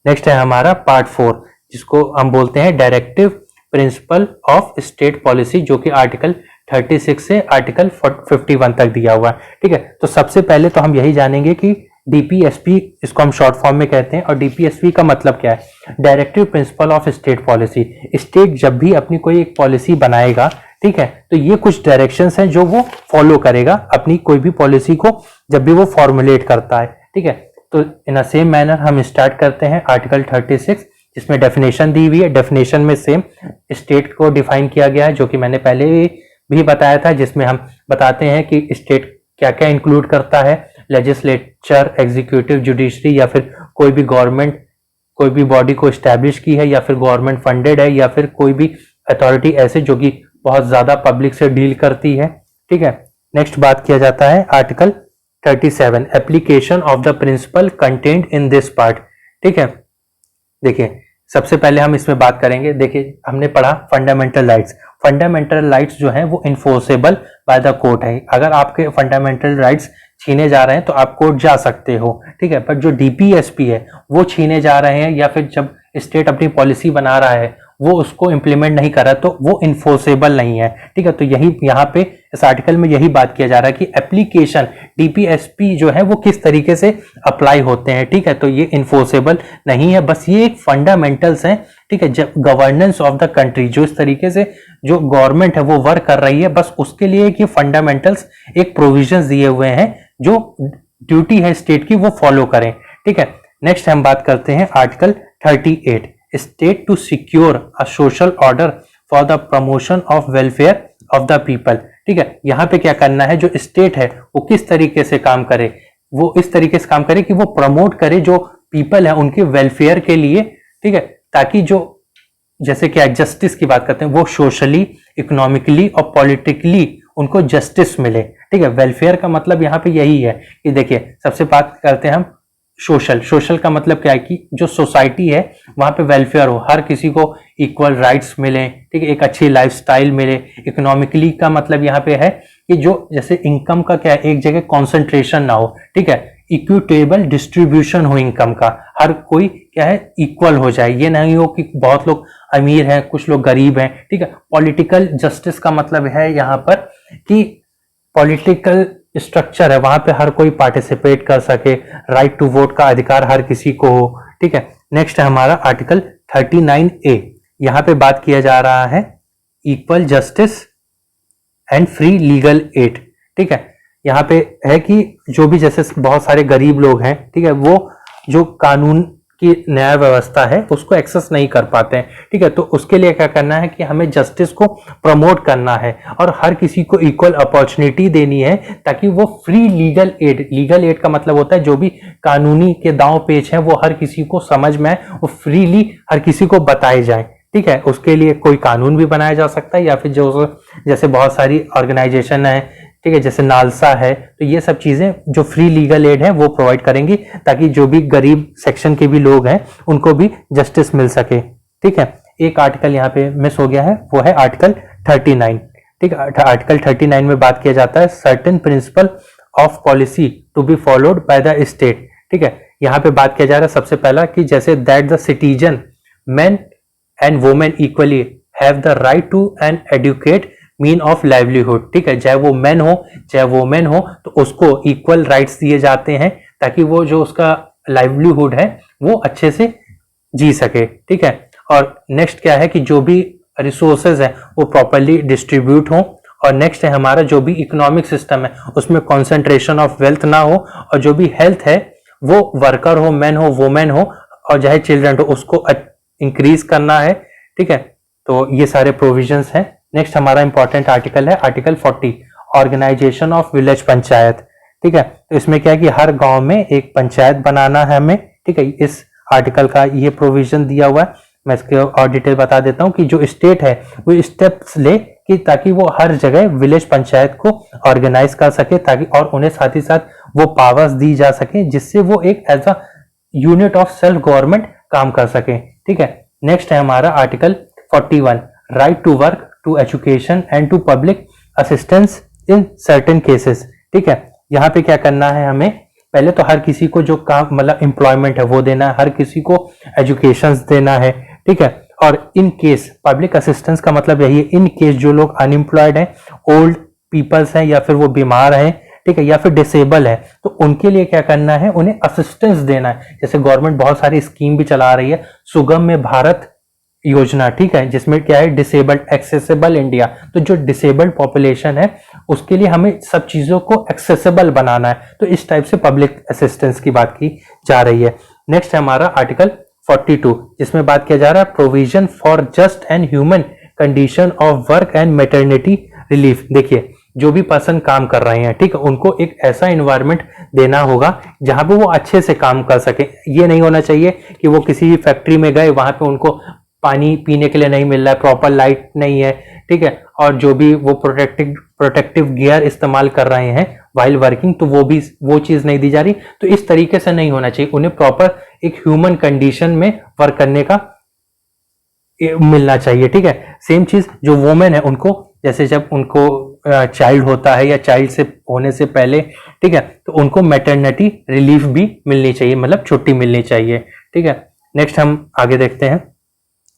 नेक्स्ट है हमारा पार्ट 4, जिसको हम बोलते हैं directive principle of state policy, जो कि आर्टिकल 36 से आर्टिकल 51 तक दिया हुआ है। ठीक है, तो सबसे पहले तो हम यही जानेंगे कि डीपीएसपी, इसको हम शॉर्ट फॉर्म में कहते हैं, और डीपीएसपी का मतलब क्या है, directive principle of state policy. State जब भी अपनी कोई एक पॉलिसी बनाएगा, ठीक है, तो ये कुछ डायरेक्शंस हैं जो वो फॉलो करेगा अपनी कोई भी पॉलिसी को जब भी वो फॉर्मुलेट करता है। ठीक है, तो इन अ सेम मैनर हम स्टार्ट करते हैं आर्टिकल 36, जिसमें डेफिनेशन दी हुई है। डेफिनेशन में सेम स्टेट को डिफाइन किया गया है, जो कि मैंने पहले भी बताया था, जिसमें हम बताते हैं कि स्टेट क्या क्या इंक्लूड करता है, लेजिस्लेचर, एग्जीक्यूटिव, जुडिशरी, या फिर कोई भी गवर्नमेंट कोई भी बॉडी को स्टैब्लिश की है, या फिर गवर्नमेंट फंडेड है, या फिर कोई भी अथॉरिटी ऐसे जो कि बहुत ज्यादा पब्लिक से डील करती है। ठीक है, नेक्स्ट बात किया जाता है article 37, application of the principle content in this part. ठीक है, देखिए सबसे पहले हम इसमें बात करेंगे। देखिए हमने पढ़ा फंडामेंटल राइट्स। फंडामेंटल राइट्स जो हैं वो इन्फोर्सेबल बाय द कोर्ट है। अगर आपके फंडामेंटल राइट्स छीने जा रहे हैं तो आप कोर्ट जा सकते हो। ठीक है, बट जो डीपीएसपी है वो छीने जा रहे हैं, या फिर जब स्टेट अपनी पॉलिसी बना रहा है वो उसको इंप्लीमेंट नहीं कर रहा, तो वो इन्फोर्सेबल नहीं है। ठीक है, तो यही यहाँ पे इस आर्टिकल में यही बात किया जा रहा है कि एप्लीकेशन डीपीएसपी जो है वो किस तरीके से अप्लाई होते हैं। ठीक है, तो ये इन्फोर्सेबल नहीं है, बस ये एक फंडामेंटल्स हैं। ठीक है, जब गवर्नेंस ऑफ द कंट्री, जो इस तरीके से जो गवर्नमेंट है वो वर्क कर रही है, बस उसके लिए ये फंडामेंटल्स एक प्रोविजंस दिए हुए हैं जो ड्यूटी है स्टेट की वो फॉलो करें। ठीक है, नेक्स्ट हम बात करते हैं article 38, state to secure a social order for the promotion of welfare of the people. ठीक है, यहाँ पे क्या करना है, जो स्टेट है वो किस तरीके से काम करे, वो इस तरीके से काम करे कि वो प्रमोट करे जो पीपल है उनके वेलफेयर के लिए। ठीक है, ताकि जो जैसे कि जस्टिस की बात करते हैं वो सोशली, इकोनॉमिकली और पॉलिटिकली उनको जस्टिस मिले। ठीक है, वेलफेयर का मतलब यहाँ पे यही है कि देखिए सबसे बात करते हैं हम सोशल का मतलब क्या है कि जो सोसाइटी है वहां पे वेलफेयर हो, हर किसी को इक्वल राइट्स मिले। ठीक है, एक अच्छी लाइफस्टाइल मिले। इकोनॉमिकली का मतलब यहाँ पे है कि जो जैसे इनकम का क्या है, एक जगह कॉन्सेंट्रेशन ना हो। ठीक है, इक्विटेबल डिस्ट्रीब्यूशन हो इनकम का, हर कोई क्या है इक्वल हो जाए, ये नहीं हो कि बहुत लोग अमीर हैं कुछ लोग गरीब हैं। ठीक है, पॉलिटिकल जस्टिस का मतलब है यहाँ पर कि पॉलिटिकल स्ट्रक्चर है वहां पे हर कोई पार्टिसिपेट कर सके, राइट टू वोट का अधिकार हर किसी को हो। ठीक है, नेक्स्ट है हमारा आर्टिकल 39A, यहाँ पे बात किया जा रहा है equal justice and free legal aid. ठीक है, यहाँ पे है कि जो भी जैसे बहुत सारे गरीब लोग हैं, ठीक है, वो जो कानून की न्याय व्यवस्था है उसको एक्सेस नहीं कर पाते हैं। ठीक है, तो उसके लिए क्या करना है कि हमें जस्टिस को प्रमोट करना है और हर किसी को इक्वल अपॉर्चुनिटी देनी है ताकि वो फ्री लीगल एड का मतलब होता है जो भी कानूनी के दांव पेच हैं वो हर किसी को समझ में आए, वो फ्रीली हर किसी को बताए जाए। ठीक है, उसके लिए कोई कानून भी बनाया जा सकता है या फिर जो जैसे बहुत सारी ऑर्गेनाइजेशन है, ठीक है, जैसे नालसा है, तो ये सब चीजें जो फ्री लीगल एड है वो प्रोवाइड करेंगी ताकि जो भी गरीब सेक्शन के भी लोग हैं उनको भी जस्टिस मिल सके। ठीक है, एक आर्टिकल यहाँ पे मिस हो गया है, वो है आर्टिकल 39। ठीक है, आर्टिकल 39 में बात किया जाता है certain principle of policy to be followed by the state. ठीक है, यहाँ पे बात किया जा रहा है सबसे पहला कि जैसे that the citizen men and women equally have the right to an adequate mean of livelihood. ठीक है, चाहे वो मैन हो चाहे वुमेन हो तो उसको इक्वल राइट्स दिए जाते हैं ताकि वो जो उसका लाइवलीहुड है वो अच्छे से जी सके। ठीक है, और नेक्स्ट क्या है कि जो भी रिसोर्सेज है वो प्रॉपरली डिस्ट्रीब्यूट हो, और नेक्स्ट है हमारा जो भी इकोनॉमिक सिस्टम है उसमें कॉन्सेंट्रेशन ऑफ वेल्थ ना हो, और जो भी हेल्थ है वो वर्कर हो, मैन हो, वुमेन हो और चाहे चिल्ड्रन हो, उसको इंक्रीज करना है। ठीक है, तो ये सारे प्रोविजंस हैं। नेक्स्ट हमारा इंपॉर्टेंट आर्टिकल है article 40, organisation of village panchayat. ठीक है, तो इसमें क्या है कि हर गांव में एक पंचायत बनाना है हमें। ठीक है, इस आर्टिकल का ये प्रोविजन दिया हुआ है। मैं इसके और डिटेल बता देता हूँ कि जो स्टेट है वो स्टेप्स ले कि ताकि वो हर जगह विलेज पंचायत को ऑर्गेनाइज कर सके ताकि और उन्हें साथ ही साथ वो पावर्स दी जा सके जिससे वो एक as a unit of self government काम कर सके। ठीक है, नेक्स्ट है हमारा article 41, right to work, to education and to public assistance in certain cases. ठीक है, यहाँ पे क्या करना है हमें, पहले तो हर किसी को जो काम मतलब एम्प्लॉयमेंट है वो देना है, हर किसी को एजुकेशन देना है। ठीक है, और इन केस पब्लिक असिस्टेंस का मतलब यही है, इन केस जो लोग अनएम्प्लॉयड हैं, ओल्ड पीपल्स हैं या फिर वो बीमार हैं, ठीक है, या फिर डिसेबल है, तो उनके लिए क्या करना है, उन्हें असिस्टेंस देना है। जैसे गवर्नमेंट बहुत सारी स्कीम भी चला रही है, सुगम्य भारत योजना। ठीक है, जिसमें क्या है डिसेबल्ड एक्सेसिबल इंडिया, तो जो डिसेबल्ड पॉपुलेशन है उसके लिए हमें सब चीजों को एक्सेसिबल बनाना है, तो इस टाइप से पब्लिक असिस्टेंस की बात की जा रही है। नेक्स्ट है हमारा आर्टिकल 42, जिसमें बात किया जा रहा है provision for just and human condition of work and maternity relief. देखिए, जो भी पर्सन काम कर रहे हैं, ठीक है, उनको एक ऐसा एनवायरनमेंट देना होगा जहां पे वो अच्छे से काम कर सके। ये नहीं होना चाहिए कि वो किसी फैक्ट्री में गए, वहां पे उनको पानी पीने के लिए नहीं मिल रहा है, प्रॉपर लाइट नहीं है, ठीक है, और जो भी वो प्रोटेक्टिव गियर इस्तेमाल कर रहे हैं वाइल वर्किंग, तो वो चीज नहीं दी जा रही। तो इस तरीके से नहीं होना चाहिए, उन्हें प्रॉपर एक ह्यूमन कंडीशन में वर्क करने का मिलना चाहिए। ठीक है, सेम चीज जो वुमेन है उनको, जैसे जब उनको चाइल्ड होता है या चाइल्ड से होने से पहले, ठीक है, तो उनको मैटरनिटी रिलीफ भी मिलनी चाहिए, मतलब छुट्टी मिलनी चाहिए। ठीक है, नेक्स्ट हम आगे देखते हैं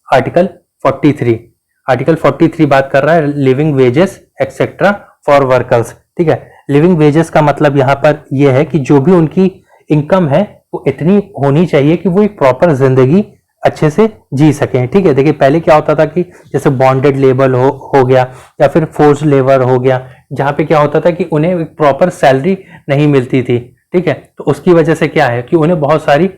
आर्टिकल 43। आर्टिकल 43 बात कर रहा है living wages etcetera for workers. ठीक है, लिविंग वेजेस का मतलब यहाँ पर यह है कि जो भी उनकी इनकम है वो इतनी होनी चाहिए कि वो एक प्रॉपर जिंदगी अच्छे से जी सकें। ठीक है, देखिए पहले क्या होता था कि जैसे बॉन्डेड लेबर हो गया या फिर फोर्स लेबर हो गया, जहाँ पे क्या होता था कि उन्हें एक प्रॉपर सैलरी नहीं मिलती थी। ठीक है, तो उसकी वजह से क्या है कि उन्हें बहुत सारी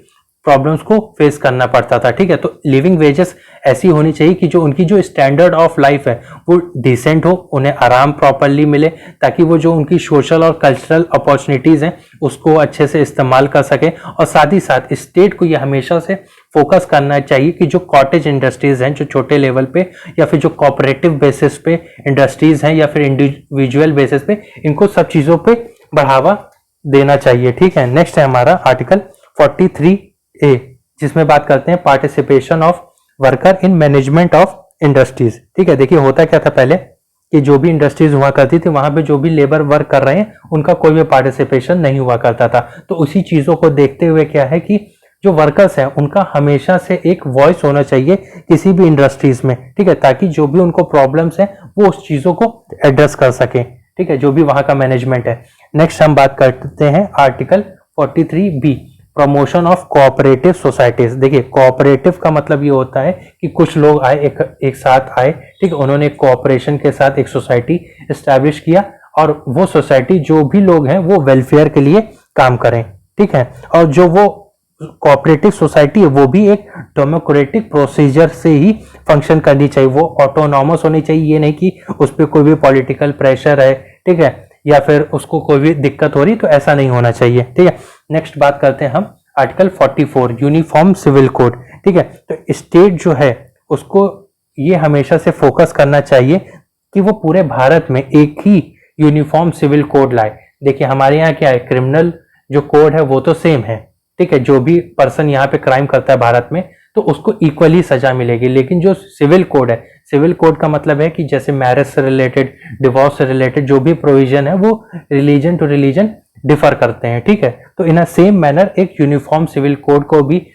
प्रॉब्लम्स को फेस करना पड़ता था। ठीक है, तो लिविंग वेजेस ऐसी होनी चाहिए कि जो उनकी जो स्टैंडर्ड ऑफ लाइफ है वो डिसेंट हो, उन्हें आराम प्रॉपरली मिले, ताकि वो जो उनकी सोशल और कल्चरल अपॉर्चुनिटीज हैं उसको अच्छे से इस्तेमाल कर सके। और साथ ही साथ स्टेट को ये हमेशा से फोकस करना चाहिए कि जो कॉटेज इंडस्ट्रीज हैं, जो छोटे लेवल पे या फिर जो कोऑपरेटिव बेसिस पे इंडस्ट्रीज हैं या फिर इंडिविजुअल बेसिस पे, इनको सब चीजों पे बढ़ावा देना चाहिए। ठीक है, नेक्स्ट है हमारा आर्टिकल 43A, जिसमें बात करते हैं participation of worker in management of industries. ठीक है, देखिए होता क्या था पहले कि जो भी इंडस्ट्रीज हुआ करती थी वहां पे जो भी लेबर वर्क कर रहे हैं उनका कोई भी पार्टिसिपेशन नहीं हुआ करता था। तो उसी चीजों को देखते हुए क्या है कि जो वर्कर्स हैं उनका हमेशा से एक वॉइस होना चाहिए किसी भी इंडस्ट्रीज में। ठीक है, ताकि जो भी उनको प्रॉब्लम्स हैं वो उस चीजों को एड्रेस कर सके। ठीक है, जो भी वहां का मैनेजमेंट है। नेक्स्ट हम बात करते हैं article 43B, promotion of cooperative societies. देखिए कोऑपरेटिव का मतलब ये होता है कि कुछ लोग आए एक साथ आए, ठीक है, उन्होंने कोऑपरेशन के साथ एक सोसाइटी एस्टैब्लिश किया और वो सोसाइटी जो भी लोग हैं वो वेलफेयर के लिए काम करें, ठीक है। और जो वो कोऑपरेटिव सोसाइटी है वो भी एक डेमोक्रेटिक प्रोसीजर से ही फंक्शन करनी चाहिए, वो ऑटोनॉमस होनी चाहिए। ये नहीं कि उस पर कोई भी पॉलिटिकल प्रेशर है, ठीक है, या फिर उसको कोई भी दिक्कत हो रही, तो ऐसा नहीं होना चाहिए, ठीक है। नेक्स्ट बात करते हैं हम आर्टिकल 44 यूनिफॉर्म सिविल कोड, ठीक है। तो स्टेट जो है उसको ये हमेशा से फोकस करना चाहिए कि वो पूरे भारत में एक ही यूनिफॉर्म सिविल कोड लाए। देखिए हमारे यहाँ क्या है, क्रिमिनल जो कोड है वो तो सेम है, ठीक है, जो भी पर्सन यहाँ पे क्राइम करता है भारत में तो उसको इक्वली सजा मिलेगी। लेकिन जो सिविल कोड है, सिविल कोड का मतलब है कि जैसे मैरिज से रिलेटेड, डिवोर्स से रिलेटेड जो भी प्रोविजन है वो रिलीजन टू रिलीजन डिफर करते हैं, ठीक है। तो इन अ सेम मैनर एक यूनिफॉर्म सिविल कोड को भी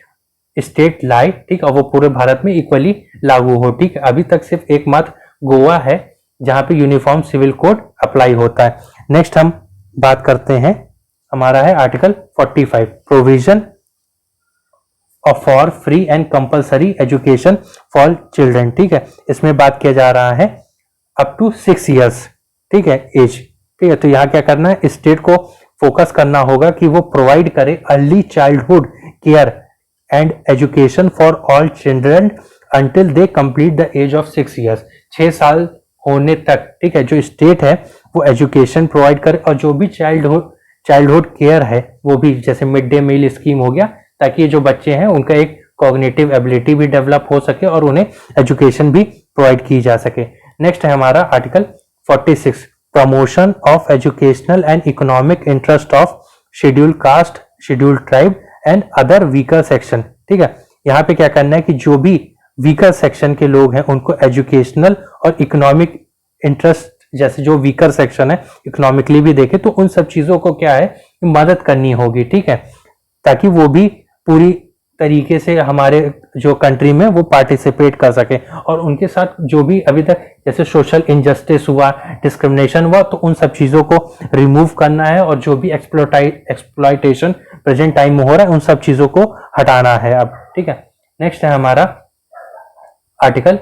स्टेट लाए, ठीक, और वो पूरे भारत में इक्वली लागू हो, ठीक है। अभी तक सिर्फ एकमात्र गोवा है जहां पे यूनिफॉर्म सिविल कोड अप्लाई होता है। नेक्स्ट हम बात करते हैं, हमारा है article 45 provision for free and compulsory education for children, ठीक है। इसमें बात किया जा रहा है अप टू 6 इयर्स, ठीक है, एज, ठीक है। तो यहाँ क्या करना है, स्टेट को फोकस करना होगा कि वो प्रोवाइड करे early childhood care and education for all children until they complete the age of 6 years. 6 साल होने तक, ठीक है, जो स्टेट है वो एजुकेशन प्रोवाइड करे और जो भी चाइल्डहुड केयर है वो भी, जैसे मिड डे मील स्कीम हो गया, ताकि ये जो बच्चे हैं उनका एक कॉग्निटिव एबिलिटी भी डेवलप हो सके और उन्हें एजुकेशन भी प्रोवाइड की जा सके। नेक्स्ट है हमारा article 46 promotion of educational and economic interest of schedule caste, schedule tribe and other weaker section, ठीक है। यहाँ पे क्या करना है कि जो भी वीकर सेक्शन के लोग हैं उनको एजुकेशनल और इकोनॉमिक इंटरेस्ट, जैसे जो वीकर सेक्शन है इकोनॉमिकली भी देखे तो उन सब चीजों को क्या है मदद करनी होगी, ठीक है, ताकि वो भी पूरी तरीके से हमारे जो कंट्री में वो पार्टिसिपेट कर सके। और उनके साथ जो भी अभी तक जैसे सोशल इनजस्टिस हुआ, डिस्क्रिमिनेशन हुआ, तो उन सब चीजों को रिमूव करना है और जो भी एक्सप्लॉयटेशन प्रेजेंट टाइम में हो रहा है उन सब चीजों को हटाना है अब, ठीक है। नेक्स्ट है हमारा आर्टिकल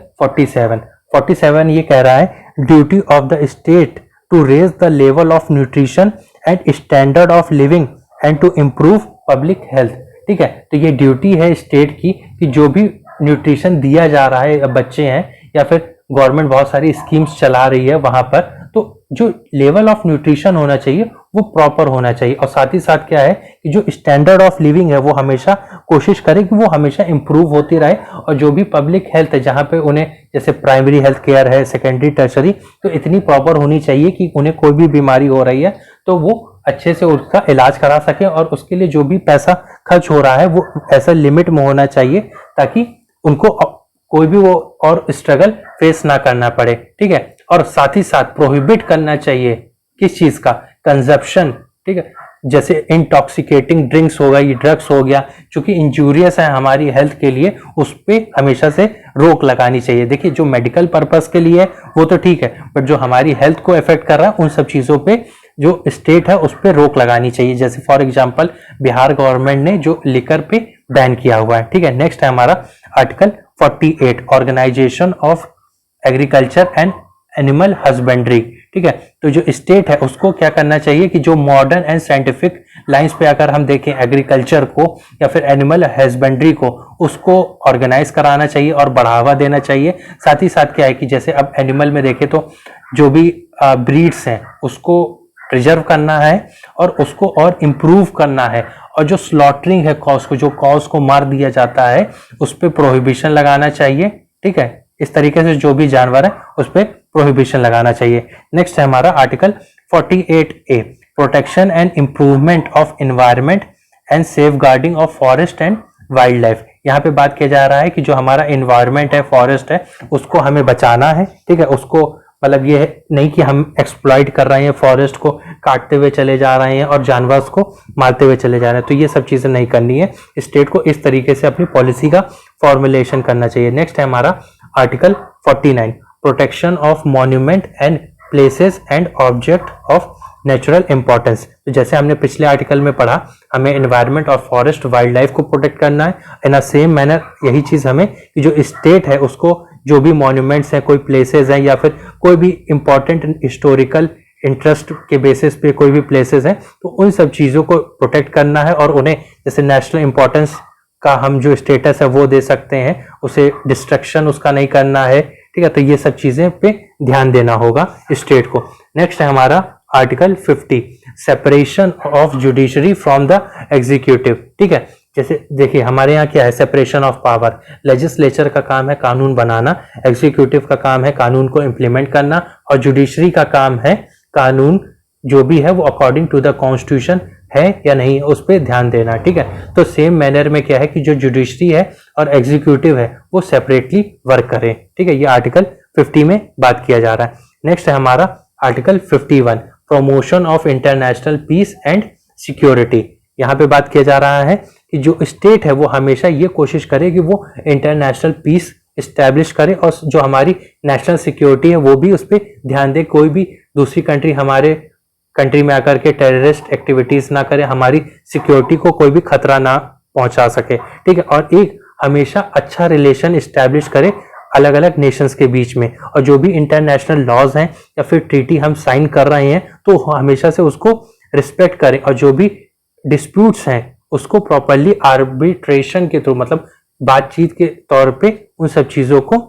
47 ये कह रहा है duty of the state to raise the level of nutrition and standard of living and to improve public health, ठीक है। तो ये ड्यूटी है स्टेट की कि जो भी न्यूट्रिशन दिया जा रहा है, बच्चे हैं या फिर गवर्नमेंट बहुत सारी स्कीम्स चला रही है वहां पर, तो जो लेवल ऑफ न्यूट्रिशन होना चाहिए वो प्रॉपर होना चाहिए। और साथ ही साथ क्या है कि जो स्टैंडर्ड ऑफ लिविंग है वो हमेशा कोशिश करे कि वो हमेशा इंप्रूव होती रहे। और जो भी पब्लिक हेल्थ है जहाँ पे उन्हें जैसे प्राइमरी हेल्थ केयर है, सेकेंडरी, टर्शरी, तो इतनी प्रॉपर होनी चाहिए कि उन्हें कोई भी बीमारी हो रही है तो वो अच्छे से उसका इलाज करा सके और उसके लिए जो भी पैसा खर्च हो रहा है वो ऐसा लिमिट में होना चाहिए ताकि उनको कोई भी वो और स्ट्रगल फेस ना करना पड़े, ठीक है। और साथ ही साथ प्रोहिबिट करना चाहिए किस चीज का, कंजप्शन, ठीक है, जैसे इंटॉक्सिकेटिंग ड्रिंक्स होगा, ये ड्रग्स हो गया, क्योंकि इंजूरियस है हमारी हेल्थ के लिए, उस पर हमेशा से रोक लगानी चाहिए। देखिए जो मेडिकल पर्पस के लिए है वो तो ठीक है, बट जो हमारी हेल्थ को इफेक्ट कर रहा है उन सब चीजों पे जो स्टेट है उस पर रोक लगानी चाहिए। जैसे फॉर एग्जांपल बिहार गवर्नमेंट ने जो लिकर पे बैन किया हुआ है, ठीक है। नेक्स्ट है हमारा article 48 organisation of agriculture and animal husbandry, ठीक है। तो जो स्टेट है उसको क्या करना चाहिए कि जो मॉडर्न एंड साइंटिफिक लाइंस पे अगर हम देखें एग्रीकल्चर को या फिर एनिमल हस्बेंड्री को, उसको ऑर्गेनाइज कराना चाहिए और बढ़ावा देना चाहिए। साथ ही साथ क्या है कि जैसे अब एनिमल में देखें तो जो भी ब्रीड्स हैं उसको प्रिजर्व करना है और उसको और इम्प्रूव करना है। और जो स्लॉटरिंग है कॉज को, जो कॉज को मार दिया जाता है उस पर प्रोहिबिशन लगाना चाहिए, ठीक है। इस तरीके से जो भी जानवर है उस पर प्रोहिबिशन लगाना चाहिए। नेक्स्ट है हमारा article 48A protection and improvement of environment and safeguarding of forest and wildlife. यहाँ पे बात किया जा रहा है कि जो हमारा एनवायरनमेंट है, फॉरेस्ट है, उसको हमें बचाना है, ठीक है। उसको मतलब ये नहीं कि हम एक्सप्लॉइट कर रहे हैं, फॉरेस्ट को काटते हुए चले जा रहे हैं और जानवर को मारते हुए चले जा रहे हैं, तो ये सब चीजें नहीं करनी है। स्टेट को इस तरीके से अपनी पॉलिसी का फॉर्मुलेशन करना चाहिए। नेक्स्ट है हमारा article 49 protection of monument and places and object of natural importance. तो जैसे हमने पिछले आर्टिकल में पढ़ा, हमें एनवायरनमेंट और फॉरेस्ट वाइल्ड लाइफ को प्रोटेक्ट करना है। इन अ सेम मैनर यही चीज हमें कि जो स्टेट है उसको जो भी मॉन्यूमेंट्स हैं, कोई प्लेसेस हैं या फिर कोई भी इंपॉर्टेंट हिस्टोरिकल इंटरेस्ट के बेसिस पे कोई भी प्लेसेस हैं, तो उन सब चीज़ों को प्रोटेक्ट करना है और उन्हें जैसे नेशनल इंपॉर्टेंस का हम जो स्टेटस है वो दे सकते हैं, उसे डिस्ट्रक्शन उसका नहीं करना है। ठीक है, तो ये सब चीज़ें पे ध्यान देना होगा स्टेट को। नेक्स्ट है हमारा article 50, separation of judiciary from the executive. ठीक है, जैसे देखिए हमारे यहाँ क्या है, सेपरेशन ऑफ पावर। लेजिस्लेचर का काम है कानून बनाना, एग्जीक्यूटिव का काम है कानून को इम्प्लीमेंट करना, और जुडिशरी का काम है कानून जो भी है वो अकॉर्डिंग टू द कॉन्स्टिट्यूशन है या नहीं, उस पर ध्यान देना। ठीक है, तो सेम मैनर में क्या है कि जो जुडिशरी है और एग्जीक्यूटिव है वो सेपरेटली वर्क करें। ठीक है, ये आर्टिकल 50 में बात किया जा रहा है। नेक्स्ट है हमारा article 51, promotion of international peace and security. यहाँ पे बात किया जा रहा है कि जो स्टेट है वो हमेशा ये कोशिश करे कि वो इंटरनेशनल पीस इस्टेब्लिश करे और जो हमारी नेशनल सिक्योरिटी है वो भी उस पर ध्यान दे। कोई भी दूसरी कंट्री हमारे कंट्री में आकर के टेररिस्ट एक्टिविटीज ना करे, हमारी सिक्योरिटी को कोई भी खतरा ना पहुंचा सके। ठीक है, और एक हमेशा अच्छा रिलेशन इस्टेब्लिश करे अलग अलग नेशंस के बीच में, और जो भी इंटरनेशनल लॉज हैं या फिर ट्रीटी हम साइन कर रहे हैं तो हमेशा से उसको रिस्पेक्ट करें, और जो भी डिस्प्यूट्स हैं उसको प्रॉपरली आर्बिट्रेशन के थ्रू, मतलब बातचीत के तौर पे उन सब चीजों को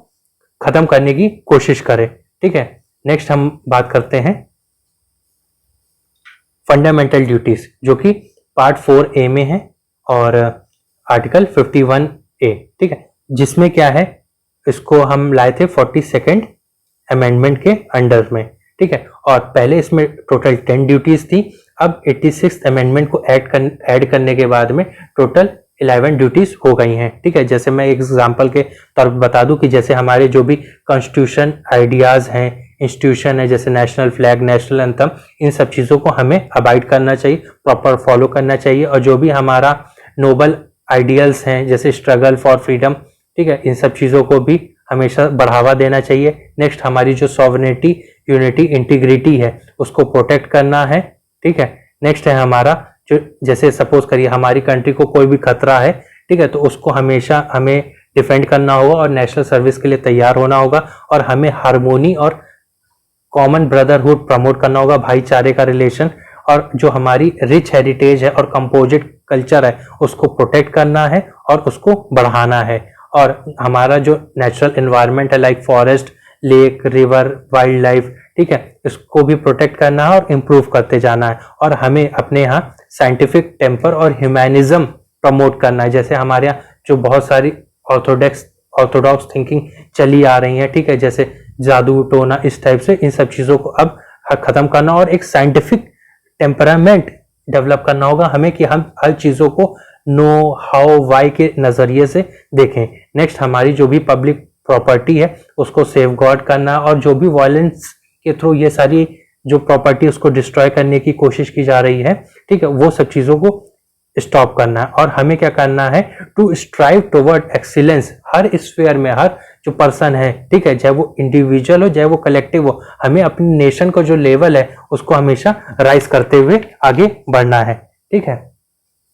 खत्म करने की कोशिश करें। ठीक है, नेक्स्ट हम बात करते हैं फंडामेंटल ड्यूटीज, जो कि पार्ट 4A में है और आर्टिकल 51A। ठीक है, जिसमें क्या है, इसको हम लाए थे 42nd अमेंडमेंट के अंडर में। ठीक है, और पहले इसमें टोटल 10 ड्यूटीज थी, अब 86th अमेंडमेंट को ऐड करने के बाद में टोटल 11 ड्यूटीज हो गई हैं। ठीक है, जैसे मैं एक एग्जांपल के तौर पर बता दूं कि जैसे हमारे जो भी कॉन्स्टिट्यूशन आइडियाज हैं, इंस्टीट्यूशन है, जैसे नेशनल फ्लैग, नेशनल एंथम, इन सब चीज़ों को हमें अबाइड करना चाहिए, प्रॉपर फॉलो करना चाहिए, और जो भी हमारा नोबल आइडियल्स हैं जैसे स्ट्रगल फॉर फ्रीडम, ठीक है, इन सब चीज़ों को भी हमेशा बढ़ावा देना चाहिए। नेक्स्ट हमारी जो सॉवरेनिटी, यूनिटी, इंटीग्रिटी है उसको प्रोटेक्ट करना है। ठीक है, नेक्स्ट है हमारा जो जैसे सपोज करिए हमारी कंट्री को कोई भी खतरा है, ठीक है, तो उसको हमेशा हमें डिफेंड करना होगा और नेशनल सर्विस के लिए तैयार होना होगा, और हमें हार्मोनी और कॉमन ब्रदरहुड प्रमोट करना होगा, भाईचारे का रिलेशन, और जो हमारी रिच हेरिटेज है और कंपोजिट कल्चर है उसको प्रोटेक्ट करना है और उसको बढ़ाना है, और हमारा जो नेचुरल एनवायरनमेंट है like forest, lake, river, wild life, ठीक है, इसको भी प्रोटेक्ट करना है और इम्प्रूव करते जाना है, और हमें अपने यहाँ साइंटिफिक टेम्पर और ह्यूमैनिज्म प्रमोट करना है। जैसे हमारे यहाँ जो बहुत सारी ऑर्थोडॉक्स थिंकिंग चली आ रही है, ठीक है, जैसे जादू टोना, इस टाइप से इन सब चीज़ों को अब खत्म करना और एक साइंटिफिक टेम्परामेंट डेवलप करना होगा हमें कि हम हर चीज़ों को नो, हाउ, वाई के नज़रिए से देखें। नेक्स्ट हमारी जो भी पब्लिक प्रॉपर्टी है उसको सेफगार्ड करना, और जो भी वायलेंस के थ्रू ये सारी जो प्रॉपर्टी उसको डिस्ट्रॉय करने की कोशिश की जा रही है, ठीक है, वो सब चीज़ों को स्टॉप करना है। और हमें क्या करना है, टू स्ट्राइव टुवर्ड एक्सीलेंस हर स्फीयर में, हर जो पर्सन है, ठीक है, चाहे वो इंडिविजुअल हो चाहे वो कलेक्टिव हो, हमें अपनी नेशन का जो लेवल है उसको हमेशा राइज करते हुए आगे बढ़ना है। ठीक है।